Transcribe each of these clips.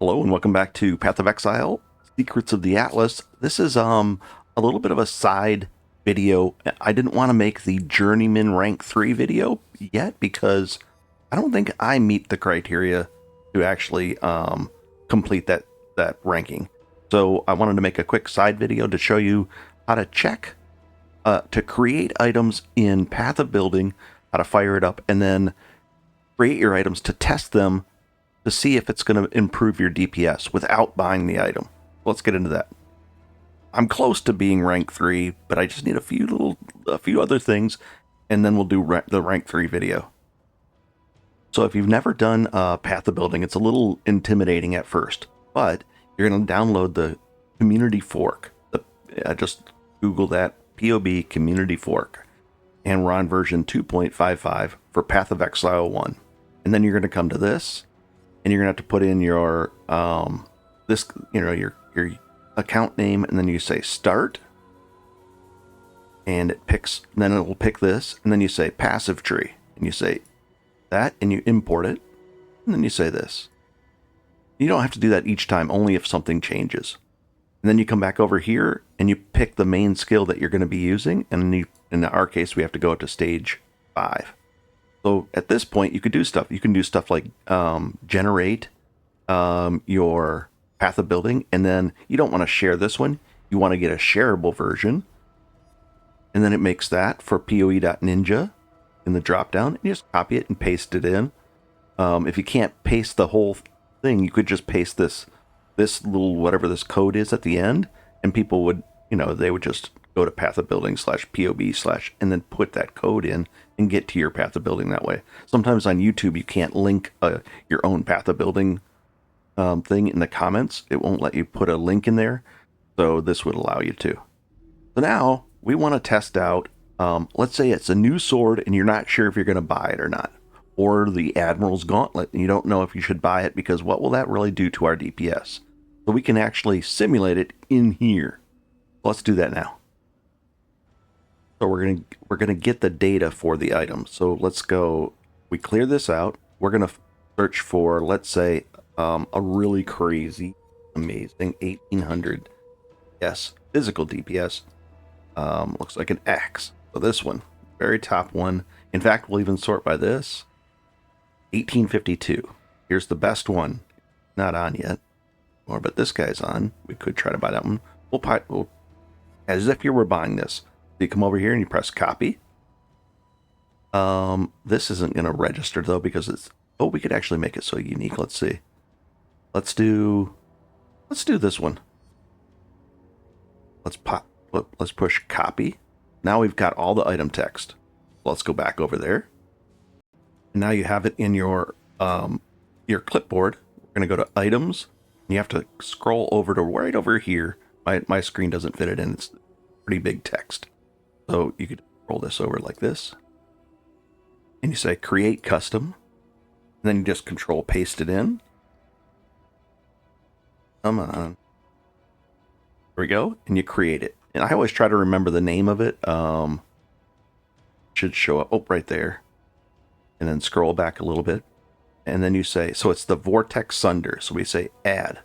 Hello and welcome back to Path of Exile, Secrets of the Atlas. This is a little bit of a side video. I didn't want to make the Journeyman Rank 3 video yet because I don't think I meet the criteria to actually complete that ranking. So I wanted to make a quick side video to show you how to check, to create items in Path of Building, how to fire it up, and then create your items to test them to see if it's going to improve your DPS without buying the item. Let's get into that. I'm close to being rank 3, but I just need a few other things, and then we'll do the rank 3 video. So if you've never done Path of Building, it's a little intimidating at first, but you're going to download the community fork. Just Google that, PoB community fork, and we're on version 2.55 for Path of Exile 1. And then you're going to come to this, and you're gonna have to put in your your account name, and then you say start, and it picks. Then it will pick this, and then you say passive tree, and you say that, and you import it, and then you say this. You don't have to do that each time, only if something changes. And then you come back over here, and you pick the main skill that you're going to be using, and in our case, we have to go to stage 5. So at this point, you could do stuff. You can do stuff like generate your Path of Building, and then you don't want to share this one. You want to get a shareable version, and then it makes that for poe.ninja in the dropdown, and you just copy it and paste it in. If you can't paste the whole thing, you could just paste this little whatever this code is at the end, and people would, they would just go to Path of Building /POB/ and then put that code in and get to your Path of Building that way. Sometimes on YouTube you can't link your own Path of Building thing in the comments. It won't let you put a link in there, so this would allow you to. So now we want to test out, let's say it's a new sword and you're not sure if you're going to buy it or not, or the Admiral's Gauntlet and you don't know if you should buy it because what will that really do to our DPS? So we can actually simulate it in here. Let's do that now. So we're gonna get the data for the item. So let's go. We clear this out. We're gonna search for, let's say, a really crazy, amazing 1800. Yes, physical DPS. Looks like an X. So this one, very top one. In fact, we'll even sort by this. 1852. Here's the best one. Not on yet. But this guy's on. We could try to buy that one. We'll as if you were buying this. You come over here and you press copy. This isn't going to register though because it's. Oh, we could actually make it so unique. Let's see. Let's do this one. Let's push copy. Now we've got all the item text. Let's go back over there. And now you have it in your clipboard. We're going to go to items. And you have to scroll over to right over here. My screen doesn't fit it in. It's pretty big text. So you could roll this over like this. And you say create custom. And then you just control paste it in. Come on. There we go. And you create it. And I always try to remember the name of it. Should show up. Oh, right there. And then scroll back a little bit. And then you say, so it's the Vortex Sunder. So we say add.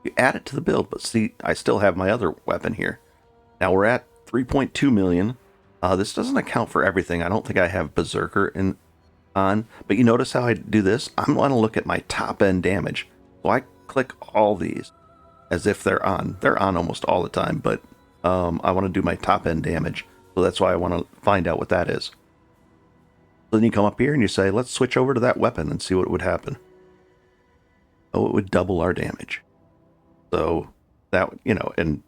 You add it to the build. But see, I still have my other weapon here. Now we're at 3.2 million. This doesn't account for everything. I don't think I have Berserker on, but you notice how I do this? I want to look at my top end damage. So I click all these as if they're on. They're on almost all the time, but I want to do my top end damage. So that's why I want to find out what that is. So then you come up here and you say, let's switch over to that weapon and see what would happen. Oh, it would double our damage. So that, and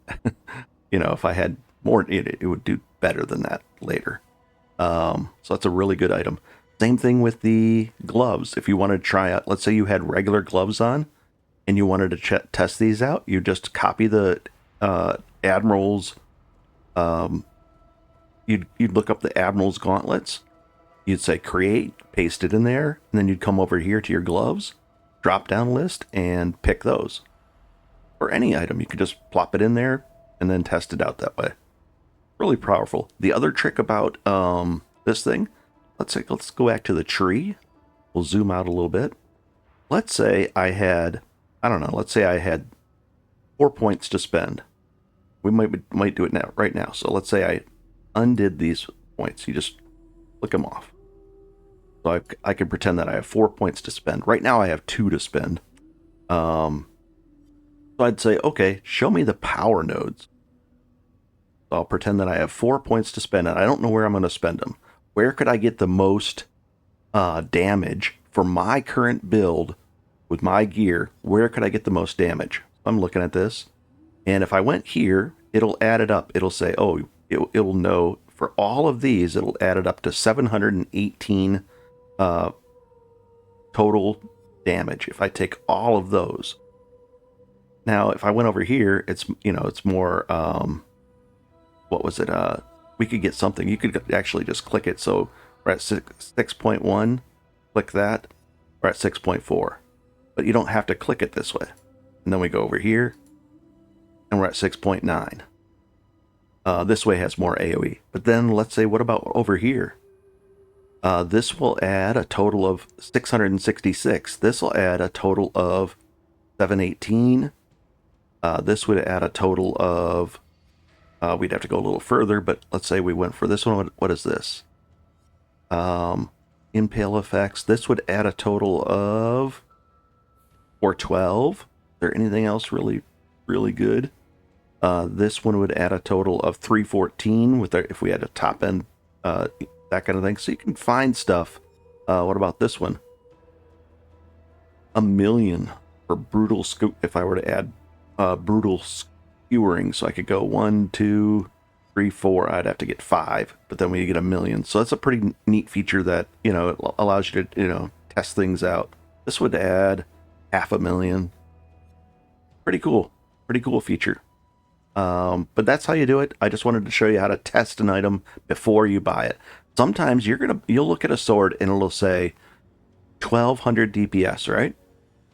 if I had more, it would do better than that later. So that's a really good item. Same thing with the gloves. If you wanted to try out, let's say you had regular gloves on and you wanted to test these out, you just copy the Admiral's, you'd look up the Admiral's gauntlets, you'd say create, paste it in there, and then you'd come over here to your gloves, drop down list, and pick those. For any item, you could just plop it in there and then test it out that way. Really powerful. The other trick about this thing, let's go back to the tree. We'll zoom out a little bit. Let's say I had I don't know, let's say I had 4 points to spend. We might do it now, right now. So let's say I undid these points. You just click them off. So I can pretend that I have 4 points to spend. Right now I have 2 to spend. So I'd say, okay, show me the power nodes. So I'll pretend that I have 4 points to spend, and I don't know where I'm going to spend them. Where could I get the most damage for my current build with my gear? Where could I get the most damage? I'm looking at this, and if I went here, it'll add it up. It'll say, oh, it'll know for all of these, it'll add it up to 718 total damage if I take all of those. Now, if I went over here, it's more what was it? We could get something. You could actually just click it. So we're at 6.1. Click that. We're at 6.4. But you don't have to click it this way. And then we go over here, and we're at 6.9. This way has more AoE. But then let's say, what about over here? This will add a total of 666. This will add a total of 718. This would add a total of, we'd have to go a little further, but let's say we went for this one. What is this? Impale effects. This would add a total of 412. Is there anything else really, really good? This one would add a total of 314 if we had a top end, that kind of thing. So you can find stuff. What about this one? 1,000,000 for brutal scoop. If I were to add brutal skewering, so I could go 1, 2, 3, 4. I'd have to get 5, but then we get 1,000,000. So that's a pretty neat feature that it allows you to test things out. This would add 500,000. Pretty cool feature. But that's how you do it. I just wanted to show you how to test an item before you buy it. Sometimes you'll look at a sword and it'll say 1200 DPS, right?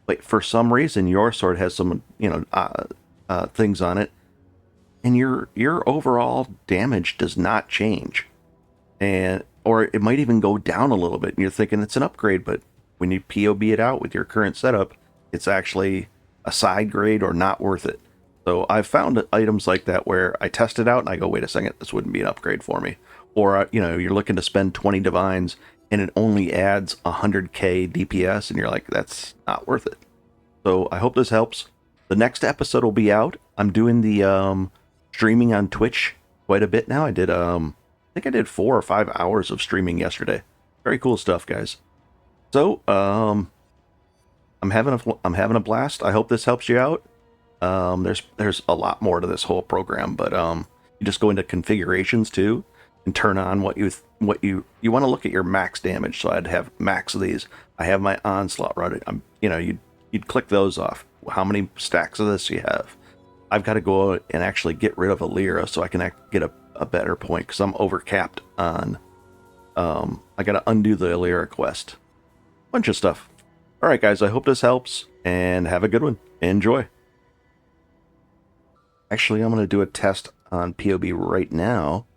But for some reason your sword has some things on it, and your overall damage does not change, or it might even go down a little bit, and you're thinking it's an upgrade, but when you PoB it out with your current setup, it's actually a side grade or not worth it. So I've found items like that where I test it out and I go, wait a second, this wouldn't be an upgrade for me. Or, you're looking to spend 20 divines and it only adds 100k DPS, and you're like, that's not worth it. So I hope this helps. The next episode will be out. I'm doing the streaming on Twitch quite a bit now. I think I did 4 or 5 hours of streaming yesterday. Very cool stuff, guys. So I'm having a blast. I hope this helps you out. There's a lot more to this whole program, but you just go into configurations too and turn on what you want to look at your max damage. So I'd have max of these. I have my onslaught running. You'd click those off. How many stacks of this you have? I've got to go and actually get rid of a Lyra so I can get a better point, because I'm overcapped on. I got to undo the Lyra quest. Bunch of stuff. All right, guys. I hope this helps, and have a good one. Enjoy. Actually, I'm going to do a test on PoB right now.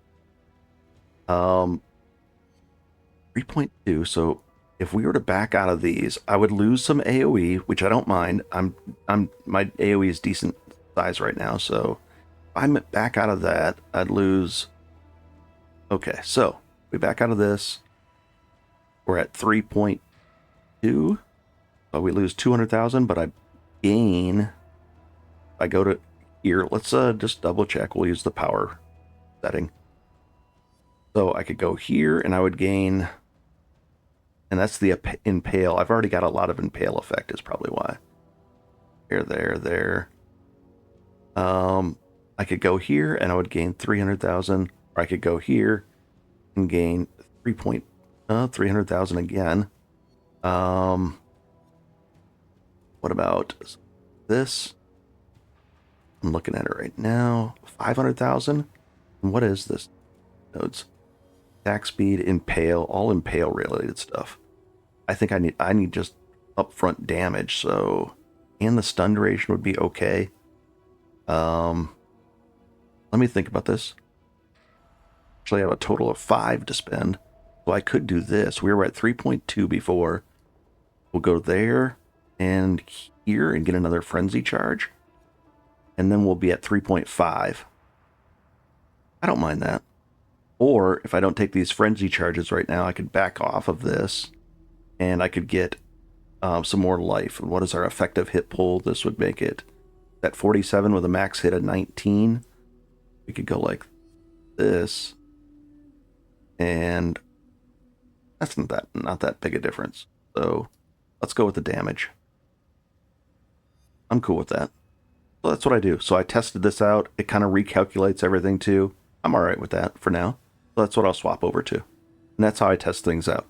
3.2. So if we were to back out of these, I would lose some AoE, which I don't mind. My AoE is decent size right now, so if I'm back out of that, I'd lose. Okay, so we back out of this. We're at 3.2. So we lose 200,000, but I gain. I go to here. Let's just double check. We'll use the power setting. So I could go here and I would gain, and that's the impale. I've already got a lot of impale effect is probably why. There. I could go here and I would gain 300,000, or I could go here and gain 300,000 again. What about this? I'm looking at it right now. 500,000. And what is this? Nodes. Attack speed, impale, all impale related stuff. I think I need just upfront damage, so, and the stun duration would be okay. Let me think about this. Actually, I have a total of 5 to spend, so I could do this. We were at 3.2 before. We'll go there. 3.2. and here and get another frenzy charge. And then we'll be at 3.5. I don't mind that. Or if I don't take these frenzy charges right now, I could back off of this and I could get some more life. And what is our effective hit pull? This would make it at 47 with a max hit of 19. We could go like this. And that's not that big a difference. So let's go with the damage. I'm cool with that. So that's what I do. So I tested this out. It kind of recalculates everything too. I'm all right with that for now. So that's what I'll swap over to. And that's how I test things out.